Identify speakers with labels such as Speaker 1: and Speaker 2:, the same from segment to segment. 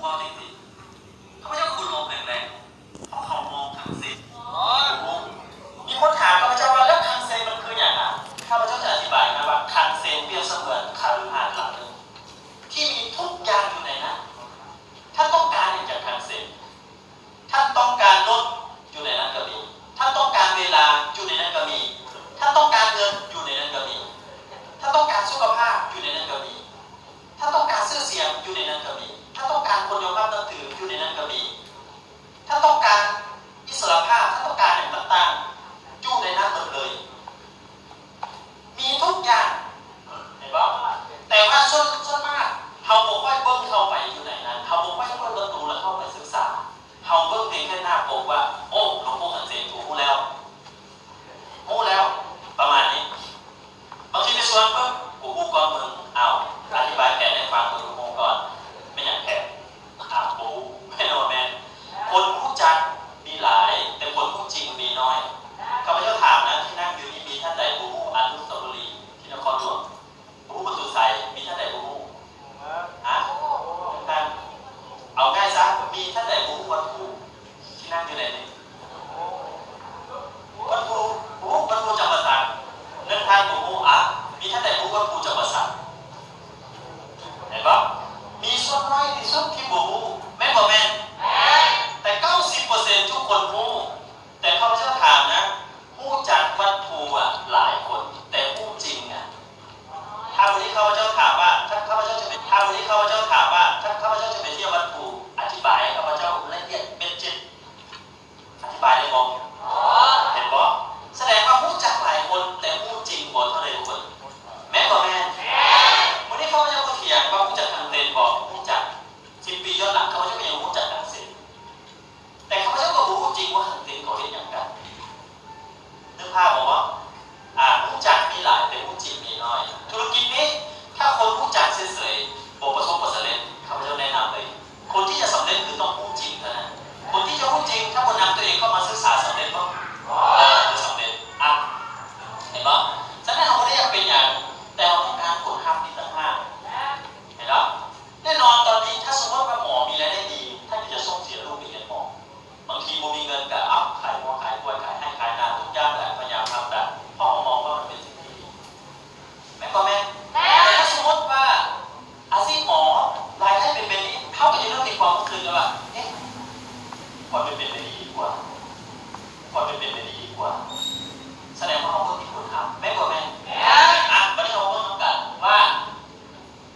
Speaker 1: ว่าจริงๆเขาไม่ใช่คุณมองแรงๆเพราะเขามองทางเซนมีคนถามข้าพเจ้าว่าแล้วทางเซนมันคืออย่างไรข้าพเจ้าจะอธิบายนะว่าทางเซนเปรียบเสมือนคาลือหาดหลังหนึ่งที่มีทุกอย่างอยู่ในนั้นถ้าต้องการอย่างจากทางเซนท่านต้องการรถอยู่ในนั้นก็มีท่านต้องการเวลาอยู่ในนั้นก็มีท่านต้องการเงินอยู่ในนั้นก็มีท่านต้องการสุขภาพอยู่ในนั้นก็มีท่านต้องการชื่อเสียงอยู่ในนั้นก็มีท่านต้องการคนยอมรับนับถืออยู่ในนั้นก็มีท่านต้องการอิสรภาพท่านต้องการอย่างต่างๆอยู่ในนั้นหมดเลยมีทุกอย่างเห็นป่ะแต่ว่าส่วนมากเขาบอกว่าเบิ้งเข้าไปอยู่ในนั้นเขาบอกว่าเบิ้งประตูแล้วเข้าไปศึกษาเขาเบิ้งเพียงแค่หน้าปกว่าโอ้หลวงพ่อหันเสียงถูกรู้แล้วประมาณนี้บางทีไปชวนปุ๊บกูพูดก่อนมึงเอาอธิบายแผนให้ฟังมึงกูก่อนไม่อยากแผนกูไม่โนแมนคนรู้จักมีหลายแต่คนรู้จริงมีน้อยข้าพเจ้าถามนะที่นั่งอยู่นี่มีท่านใดบูฮูอนุสาวรีย์ที่นครหลวงบูฮูประตูไซมีท่านใดบูฮูท่านเอาง่ายซะมีท่านใดบูฮูวัดภูที่นั่งอยู่ในนี้วัดภูจำปาสักเรื่องทางบูฮูมีท่านใดบูฮูวัดภูจำปาสักเห็นปะมีส่วนน้อยที่สุดที่บูฮูแม่นบ่แม่นแต่ 90% ทุกคนฮู้แต่ข้าพเจ้าถามนะฮู้จักวัดภูหลายคนแต่ฮู้จริงถ้าวันนี้ข้าพเจ้าถามว่าถ้าข้าพเจ้าจะไปเที่ยววัดภูอธิบายให้ข้าพเจ้าละเอียดเป็นจิตอธิบายได้บ่เห็นบ่แสดงว่าฮู้จักหลายคนแต่ฮู้จริงบ่เท่าใดทุกคนแม่นบ่แม่นวันนี้ข้าพเจ้าก็เถียงว่าฮู้จักทางเซนบ่ฮู้จัก10 ปีย้อนหลังข้าพเจ้าก็ยังฮู้จักทางเซนแต่ข้าพเจ้าก็รู้จริงว่าทางเซนเขาเฮ็ดหยังกันนึกภาพออกบ่รู้จักมีหลายแต่รู้จริงมีน้อยธุรกิจนี้ถ้าคนรู้จักเฉยๆบ่ประสบผลสำเร็จข้าพเจ้าแนะนำเลยคนที่จะสำเร็จคือต้องรู้จริงเท่านั้นคนที่จะรู้จริงถ้าคนนำตัวเองเข้ามาศึกษาสำเร็จบ่จะสำเร็จเห็นบ่ฉะนั้นเราไม่ได้อยากเป็นอย่างแต่เราต้องการผลลัพธ์ที่ต่างหากเห็นบ่แน่นอนตอนนี้ถ้าสมมติว่าหมอมีรายได้ดีท่านจะส่งเสียลูกไปเรียนหมอบางทีบ่มีเงินก็ขายหมอขายกล้วยขายให้ขายนาทุกอย่างแหละพยายามทำแต่พ่อมองว่ามันเป็นสิ่งที่ดีแม่ก็แม่แต่ถ้าสมมติว่าอาชีพหมอรายได้เป็นแบบนี้เขาก็จะเริ่มมีความคืนกันว่าพอเป็นไปได้ดีกว่าแสดงว่าเขาเพิ่มมีคนทำแม่ก็แม่วันนี้เราเพิ่มต้องการว่า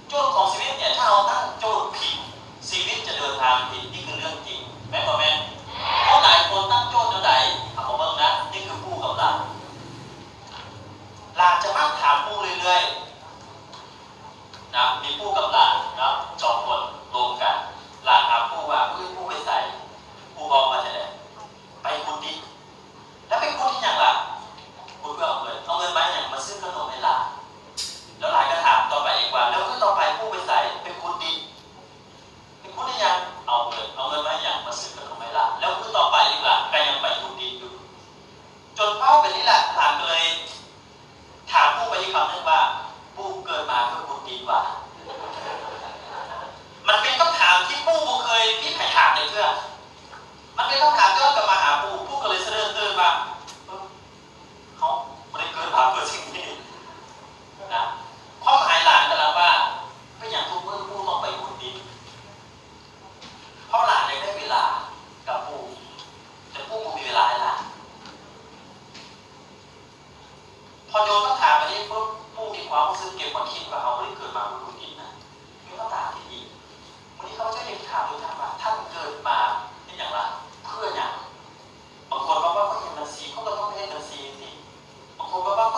Speaker 1: โจทย์ของชีวิตเนี่ยถ้าเราตั้งโจทย์ผิดชีวิตจะเดินทางผิดนี่คือเรื่องจริงแม่ก็แม่เพราะหลายคนตั้งโจทย์เท่าไหร่เอาเบิ่งนะนี่คือผู้กับหลานจะมักถามผู้เรื่อยๆนะมีผู้กับหลานนะ2 คนรวมกันหลานถามผู้ว่าผู้ไปใส่ผู้บอกมาจะไหนไปคุณดิแล้วไปคุณที่อย่างล่ะคุณเพื่อเอาเงินมาอย่างมาซื้อขนมให้หลานแล้วหลานก็ถามต่อไปอีกว่าแล้วต่อไปผู้ไปใส่เป็นคุณดิเป็นคุณที่ยังเอาเงินมาอย่างมาซื้อขนมให้หลานแล้วต่อไปอีกล่ะก็ยังไปคุณดิอยู่จนเป้าเป็นนี่แหละหลานก็เลยถามผู้ไปที่คำนึงว่าผู้เกิดมาเพื่อคุณดีกว่ามันเป็นคำถามที่ผู้เคยพี่ไผ่ถามในเพื่อมันเป็นคำถามย้อนกลับมาหาผู้ก็เลยเสนอตื่นว่าเขาไม่ได้เกิดมาเพื่อสิ่งนี้นะความหมายหลานแต่ละว่าไม่อย่างทุกเมื่อผู้ต้องไปคุณดีเพราะหลานได้เวลากับผู้แต่ผู้มีเวลาให้หลานพอโยนคำถามไปที่ผู้มีความรู้สึกเก็บความคิดว่าเขาไม่ได้เกิดมาเพื่อคุณกินนะมีคำถามที่ดีวันนี้เขาจะเห็นถามว่าท่านเกิดมาเป็นอย่างไรเพื่ออย่างบางคนบอกว่าเขาเห็นบัญชีเขาก็ต้องเห็นบัญชีสิบางคนบอกว่าเ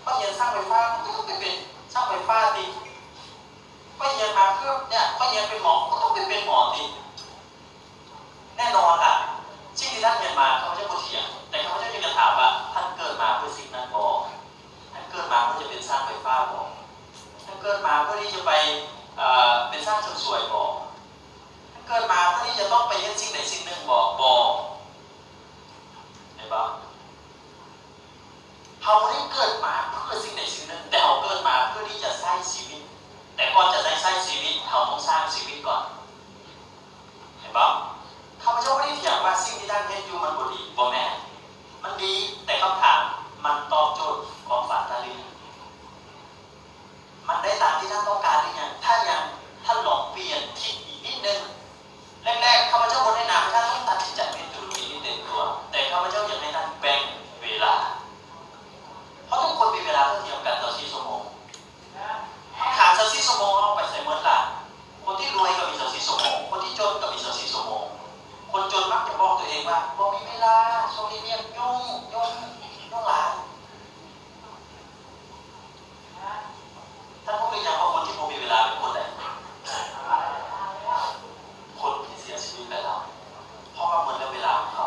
Speaker 1: ขาเรียนสร้างไฟฟ้าก็ต้องไปเป็นช่างไฟฟ้าสิเขาเรียนมาเพื่อเนี่ยเขาเรียนเป็นหมอก็ต้องไปเป็นหมอสิแน่นอนอ่ะสิ่งที่ท่านเรียนมาเขาจะพูดเถียงแต่เขาจะถามว่าท่านเกิดมาเพื่อสิ่งนั้นบอกท่านเกิดมาเพื่อจะเป็นสร้างไฟฟ้าบอกท่านเกิดมาเพื่อที่จะไปเป็นสร้างเสริมสวยบอกท่านเกิดมาเพื่อที่จะต้องไปเห็นสิ่งใดสิ่งหนึ่งบอกเห็นปะเขาไม่ได้เกิดมาเพื่อสิ่งใดสิ่งหนึ่งแต่เขาเกิดมาเพื่อที่จะสร้างชีวิตแต่ก่อนจะได้สร้างชีวิตเขาต้องสร้างชีวิตก่อน ปะข้าพเจ้าไม่ได้เถียงว่าสิ่งที่ท่านเห็นอยู่มันบ่ดีบ่แม่มันดีแต่คำถามมันตอบโจทย์ความฝันท่านหรือยังมันได้ตามที่ท่านต้องการหรือยังถ้ายังท่านลองเปลี่ยนคิดอีกนิดนึงแรกๆข้าพเจ้าบ่ได้นำท่านต้องตัดสินใจเป็นธุรกิจที่เต็มตัวแต่ข้าพเจ้าอยากให้ท่านแบ่งเวลาเพราะทุกคนมีเวลาเท่าเทียมกันต่อ4 ชั่วโมงขาด4 ชั่วโมงเอาไปใส่เมื่อไหร่คนที่รวยก็มี4 ชั่วโมงคนที่จนก็มี4 ชั่วโมงคนจนมักจะบอกตัวเองว่าบ่มีเวลาช่วงนี้เนี่ยยุ่งหลายท่านรู้หรือยังว่าคนที่บ่มีเวลาเป็นคนไหนคนที่เสียชีวิตไปแล้วเพราะว่าเหมือนกับเวลาของเขา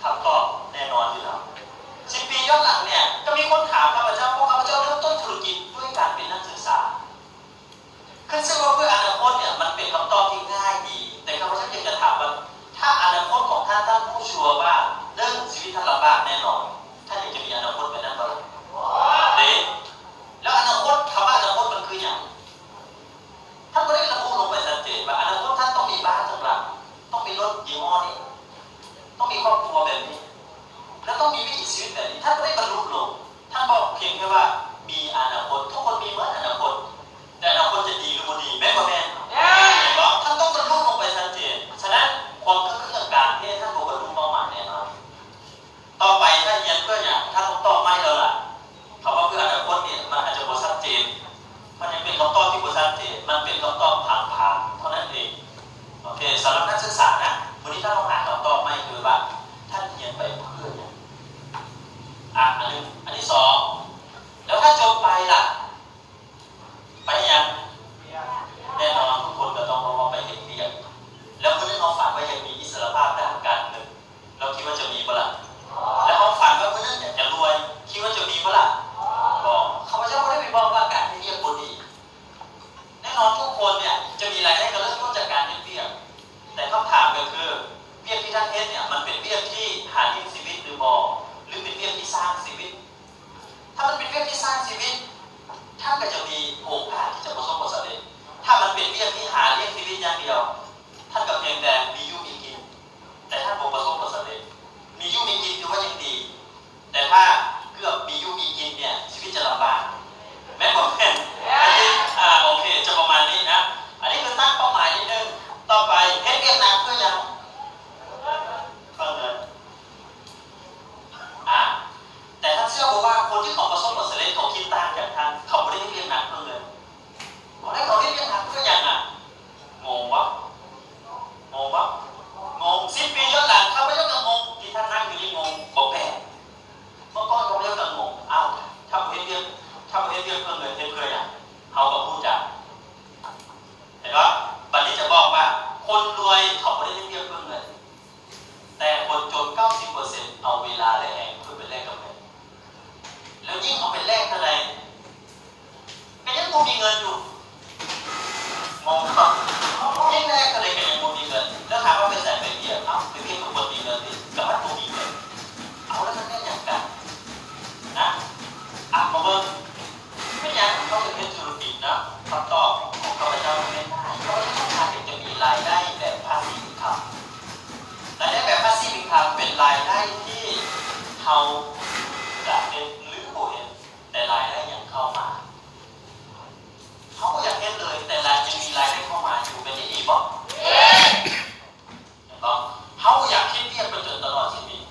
Speaker 1: คำตอบแน่นอนอยู่แล้ว10 ปีย้อนหลังเนี่ยก็มีคนถามข้าพเจ้าเพราะข้าพเจ้าเริ่มต้นธุรกิจด้วยการเป็นนักศึกษาคือซึ่งว่าเพื่ออนาคตเนี่ยมันเป็นคำตอบที่ง่ายดีแต่ข้าพเจ้าอยากจะถามว่าถ้าอนาคตของท่านผู้ชัวร์ว่าเรื่องชีวิตท่านลำบากแน่นอนท่านอยากจะมีอนาคตแบบนั้นบ้างเด็กแล้วอนาคตคำว่าอนาคตมันคืออย่างท่านไม่ได้ระบุลงไปชัดเจนว่าอนาคตท่านต้องมีบ้านสักหลังต้องมีรถยี่ห้อนี้ต้องมีครอบครัวแบบนี้แล้วต้องมีวิถีชีวิตแบบนี้ท่านไม่ได้บรรลุลงท่านบอกเพียงแค่ว่ามีอนาคตทุกคนมีเหมือนอนาคตแต่อนาคตจะดีหรือไม่ดีแม้ว่าแม่เห็นไหมท่านต้องบรรลุลงไปชัดเจนฉะนั้นความเครื่องการที่ท่านบรรลุเป้าหมายแน่นอนต่อไปถ้าเรียนเพื่ออย่างท่านต้องตอบไม่แล้วล่ะคำว่าเพื่ออนาคตเนี่ยมันอาจจะบ่ชัดเจนมันยังเป็นคำตอบที่บ่ชัดเจนมันเป็นคำตอบผ่านๆเท่านั้นเองโอเคสำหรับนักศึกษานะวันนี้ถ้าเราหาคำตอบไม่คือว่าท่านเรียนไปเพื่ออย่างอันที่ 2แล้วถ้าจบไปล่ะไปยังแน่นอนทุกคนก็ต้องมองไปเห็นเรียนแล้วเมื่อเราฝันว่าอยากมีอิสรภาพด้านการเงินเราคิดว่าจะมีเปล่าแล้วเราฝันว่าเมื่อนั้นอยากจะรวยคิดว่าจะมีเปล่าบอกข้าพเจ้าไม่ได้ไปบอกว่าการเรียนบดีแน่นอนทุกคนเนี่ยจะมีรายได้ก็เริ่มต้นจากการเรียนแต่คำถามก็คือเบี้ยที่ท่านเฮ็ดเนี่ยมันเป็นเบี้ยที่หาเลี้ยงชีวิตหรือบ่หรือเป็นเบี้ยที่สร้างชีวิตถ้ามันเป็นเบี้ยที่สร้างชีวิตท่านก็จะมีโอกาสที่จะประสบผลสำเร็จถ้ามันเป็นเบี้ยที่หาเลี้ยงชีวิตอย่างเดียวท่านก็เพียงแต่มีอยู่มีกินแต่ท่านบ่ประสบผลสำเร็จมีอยู่มีกินคือว่ายังดีแต่ถ้าเกือบมีอยู่มีกินเนี่ยชีวิตจะลำบากแม้ผมเห็นอันนี้โอเคจะประมาณนี้นะอันนี้คือตั้งเป้าหมายนิดนึงต่อไปเฮ็ดเวียดนามเพื่อยังเพื่อเงินแต่ท่านเชื่อว่าคนที่เขาประสบผลสำเร็จเขาคิดต่างจากท่านเขาไม่ได้เรียนหนักเพื่อเงินเขาได้เรียนหนักเพื่อยังงงวะงง10 ปีย้อนหลังข้าพเจ้าก็งงที่ท่านนั่งอยู่นี่งงบอกแปลกเมื่อก่อนข้าพเจ้าก็งงถ้าผมเรียนเพื่อเงินเพื่อยังเขาก็พูดจักเห็นปะบัดนี้จะบอกว่าคนรวยเขาไม่ได้เรียนเพื่อเงินแต่คนจน 90% เอาเวลาและแรงเพื่อไปแลกกับเงินแล้วยิ่งเอาไปแลกเท่าไหร่ก็ยังมีเงินอยู่งงครับยิ่งแลกเท่าไหร่ก็ยังมีเงินแล้วถามว่าไปใส่ไปเบี้ยไปเบี้ยกับคนมีเงินดิกับมันมีเงินเอาแล้วมันเนี่ยอย่างกันนะมาเบิ่งไม่อยากเขาจะเป็นธุรกิจนะคำตอบของข้าพเจ้าไม่ได้เขาต้องการจะมีรายได้แบบภาษีอินคัมรายได้แบบภาษีอินคัมเป็นรายได้ที่เขาจะเป็นหรือโบเห็นแต่รายได้ยังเข้ามาเขาก็อยากเห็นเลยแต่ยังมีรายได้เข้ามาอยู่เป็นที่ดีป่ะเขาอยากเห็นเรียบไปจนตลอดชีวิต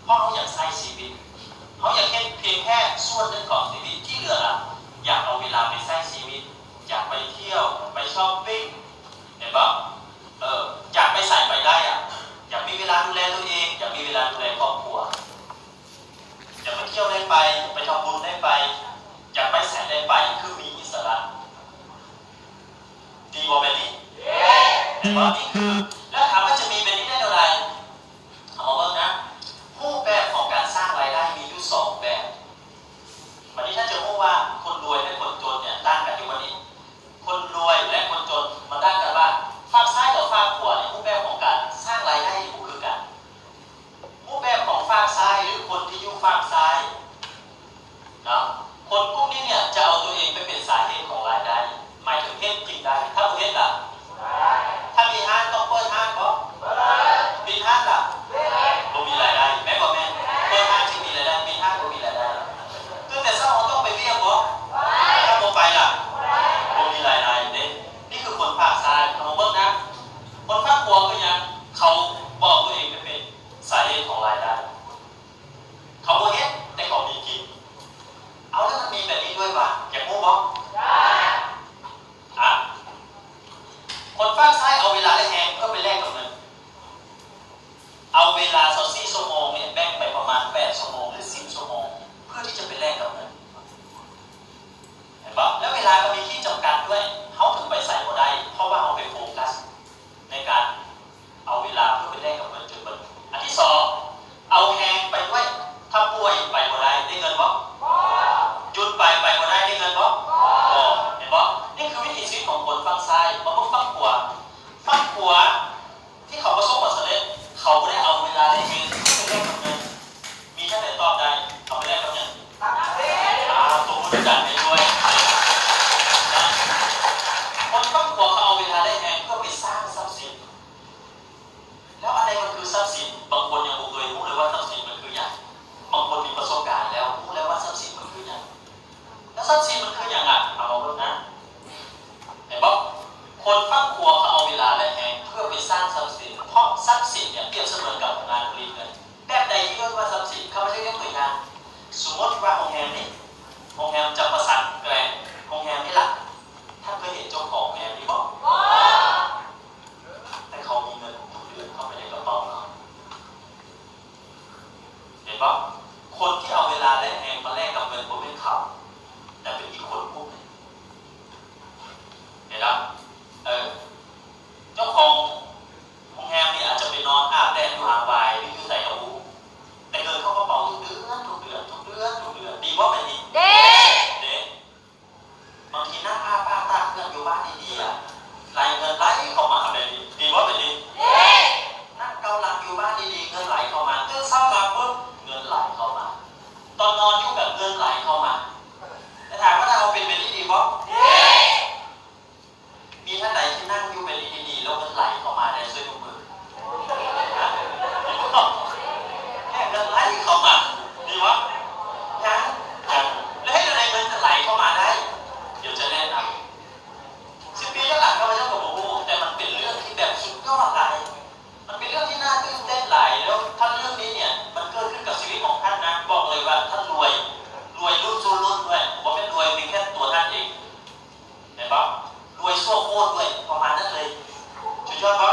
Speaker 1: เพราะเขาอยากใช้ชีวิตเขาอยากเห็นเพียงแค่ส่วนหนึ่งของชีวิตที่เหลืออยากเอาเวลาไปใช้ชีวิตอยากไปเที่ยวไปช้อปปิ้งเห็นป่ะอยากไปใส่ไปได้อยากมีเวลาดูแลตัวเองอยากมีเวลาดูแลครอบครัวอยากไปเที่ยวได้ไปไปทำบุญได้ไปอยากไปแสนได้ไปคือมีอิสระดีกว่าแบบนี้เห็นป่ะนี่คือแล้วถามว่าจะมีแบบนี้ได้เท่าไหร่เอามาเบิ่งนะรูปแบบของการสร้างรายได้มีอยู่2แบบวันนี้ท่านจะพูดว่าคนรวยและคนจนเนี่ยต่างกันอยู่วันนี้คนรวยและคนจนมันต่างกันว่าฝั่งซ้ายกับฝั่งขวาเนี่ยรูปแบบของการสร้างรายได้ก็คือกันรูปแบบของฝั่งซ้ายหรือคนที่อยู่ฝั่งซ้ายนะคนพวกนี้เนี่ยจะเอาตัวเองไปเป็นสาเหตุของรายได้หมายถึงเหตุจริงได้ถ้า บางทีนั่งอ้าปากตากเงินอยู่บ้านดีๆอ่ะไหลเงินไหลเข้ามาแบบนี้ดีว่าเป็นดีนั่งเกาหลังอยู่บ้านดีๆเงินไหลเข้ามาตื่นเช้ามาปุ๊บเงินไหลเข้ามาตอนนอนอยู่แบบเงินไหลเข้ามาแต่ถามว่าเราเป็นแบบนี้ดีป่ะมีท่านใดที่นั่งอยู่เป็นดีๆแล้วเงินไหลเข้ามาได้ช่วยยกมือแค่เงินไหลเข้ามาดีวะยังแล้วให้อะไรเงินไหลเข้ามาได้เดี๋ยวจะแนะนำ10 ปีย้อนหลังก็ไม่ใช่กับผมแต่มันเป็นเรื่องที่แบบสุดยอดหลายมันเป็นเรื่องที่น่าตื่นเต้นหลายแล้วถ้าเรื่องนี้เนี่ยมันเกิดขึ้นกับชีวิตของท่านนะบอกเลยว่าท่านรวยรุ่นสู่รุ่นด้วยผมเป็นรวยเพียงแค่ตัวท่านเองเห็นปะรวยชั่วโคตรด้วยประมาณนั้นเลยสุดยอดปะ